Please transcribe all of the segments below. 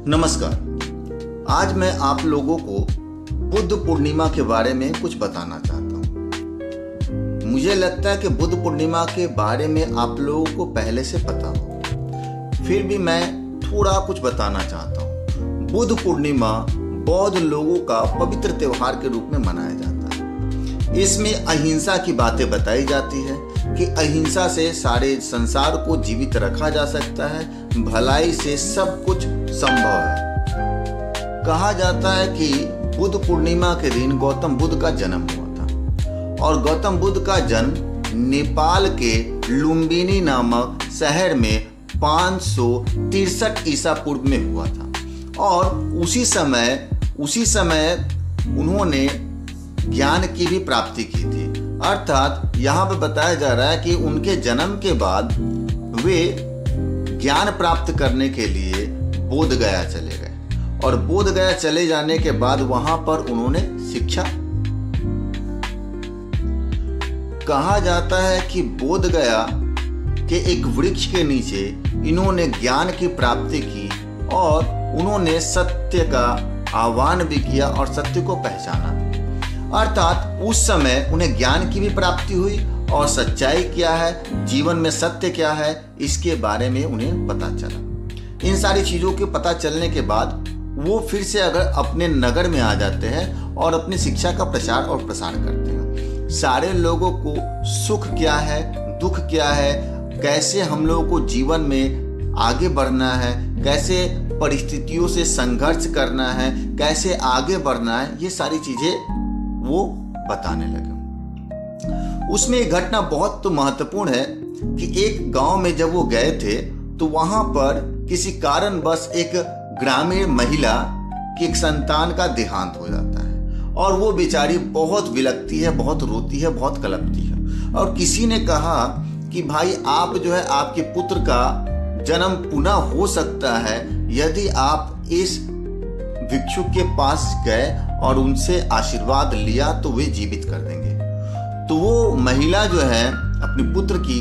नमस्कार। आज मैं आप लोगों को बुद्ध पूर्णिमा के बारे में कुछ बताना चाहता हूँ। मुझे लगता है कि बुद्ध पूर्णिमा के बारे में आप लोगों को पहले से पता हो, फिर भी मैं थोड़ा कुछ बताना चाहता हूँ। बुद्ध पूर्णिमा बौद्ध लोगों का पवित्र त्योहार के रूप में मनाया जाता है। इसमें अहिंसा की बातें बताई जाती है कि अहिंसा से सारे संसार को जीवित रखा जा सकता है, भलाई से सब कुछ संभव है। कहा जाता है कि बुद्ध पूर्णिमा के दिन गौतम बुद्ध का जन्म हुआ था और गौतम बुद्ध का जन्म नेपाल के लुम्बिनी नामक शहर में 563 ईसा पूर्व में हुआ था और उसी समय उन्होंने ज्ञान की भी प्राप्ति की थी। अर्थात यहाँ पे बताया जा रहा है कि उनके जन्म के बाद वे ज्ञान प्राप्त करने के लिए बोध गया चले गए और बोध गया चले जाने के बाद वहां पर उन्होंने शिक्षा। कहा जाता है कि बोध गया के एक वृक्ष के नीचे इन्होंने ज्ञान की प्राप्ति की और उन्होंने सत्य का आह्वान भी किया और सत्य को पहचाना। अर्थात उस समय उन्हें ज्ञान की भी प्राप्ति हुई और सच्चाई क्या है, जीवन में सत्य क्या है, इसके बारे में उन्हें पता चला। इन सारी चीजों के पता चलने के बाद वो फिर से अगर अपने नगर में आ जाते हैं और अपनी शिक्षा का प्रचार और प्रसार करते हैं। सारे लोगों को सुख क्या है, दुख क्या है, कैसे हम लोगों को जीवन में आगे बढ़ना है, कैसे परिस्थितियों से संघर्ष करना है, कैसे आगे बढ़ना है, ये सारी चीजें वो बताने लगे। उसमें एक घटना बहुत महत्वपूर्ण है कि एक गांव में जब वो गए थे तो वहां पर किसी कारणवश एक ग्रामीण महिला की एक संतान का देहांत हो जाता है और वो बेचारी बहुत विलखती है, बहुत रोती है, बहुत कलपती है। और किसी ने कहा कि भाई आप जो है, आपके पुत्र का जन्म पुनः हो सकता है यदि आप इस भिक्षुक के पास गए और उनसे आशीर्वाद लिया तो वे जीवित कर देंगे। तो वो महिला जो है अपने पुत्र की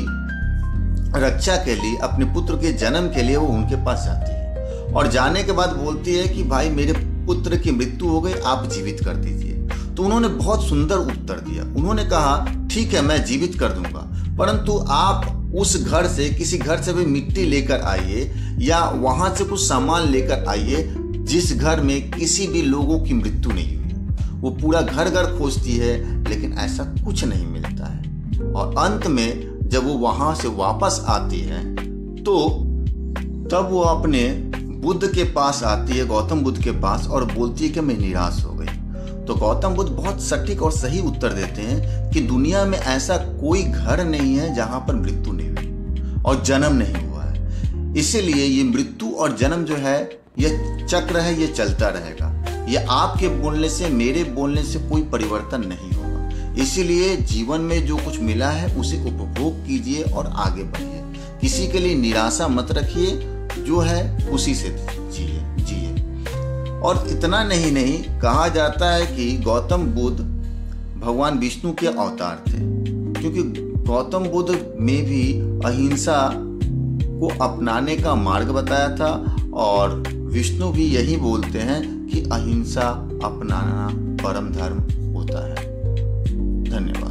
रक्षा के लिए, अपने पुत्र के जन्म के लिए वो उनके पास जाती है और जाने के बाद बोलती है कि भाई मेरे पुत्र की मृत्यु हो गई, आप जीवित कर दीजिए। तो उन्होंने बहुत सुंदर उत्तर दिया। उन्होंने कहा ठीक है, मैं जीवित कर दूंगा, परंतु आप उस घर से, किसी घर से भी मिट्टी लेकर आइए या वहां से कुछ सामान लेकर आइए जिस घर में किसी भी लोगों की मृत्यु नहीं हुई। वो पूरा घर घर खोजती है लेकिन ऐसा कुछ नहीं मिलता है और अंत में जब वो वहां से वापस आती है तो तब वो अपने बुद्ध के पास आती है, गौतम बुद्ध के पास, और बोलती है कि मैं निराश हो गई। तो गौतम बुद्ध बहुत सटीक और सही उत्तर देते हैं कि दुनिया में ऐसा कोई घर नहीं है जहां पर मृत्यु नहीं हुई और जन्म नहीं हुआ है। इसीलिए ये मृत्यु और जन्म जो है यह चक्र है, ये चलता रहेगा। ये आपके बोलने से, मेरे बोलने से कोई परिवर्तन नहीं होगा। इसीलिए जीवन में जो कुछ मिला है उसे उपभोग कीजिए और आगे बढ़िए। किसी के लिए निराशा मत रखिए, जो है उसी से जिए। और इतना नहीं, कहा जाता है कि गौतम बुद्ध भगवान विष्णु के अवतार थे, क्योंकि गौतम बुद्ध में भी अहिंसा को अपनाने का मार्ग बताया था और विष्णु भी यही बोलते हैं कि अहिंसा अपनाना परम धर्म होता है। धन्यवाद।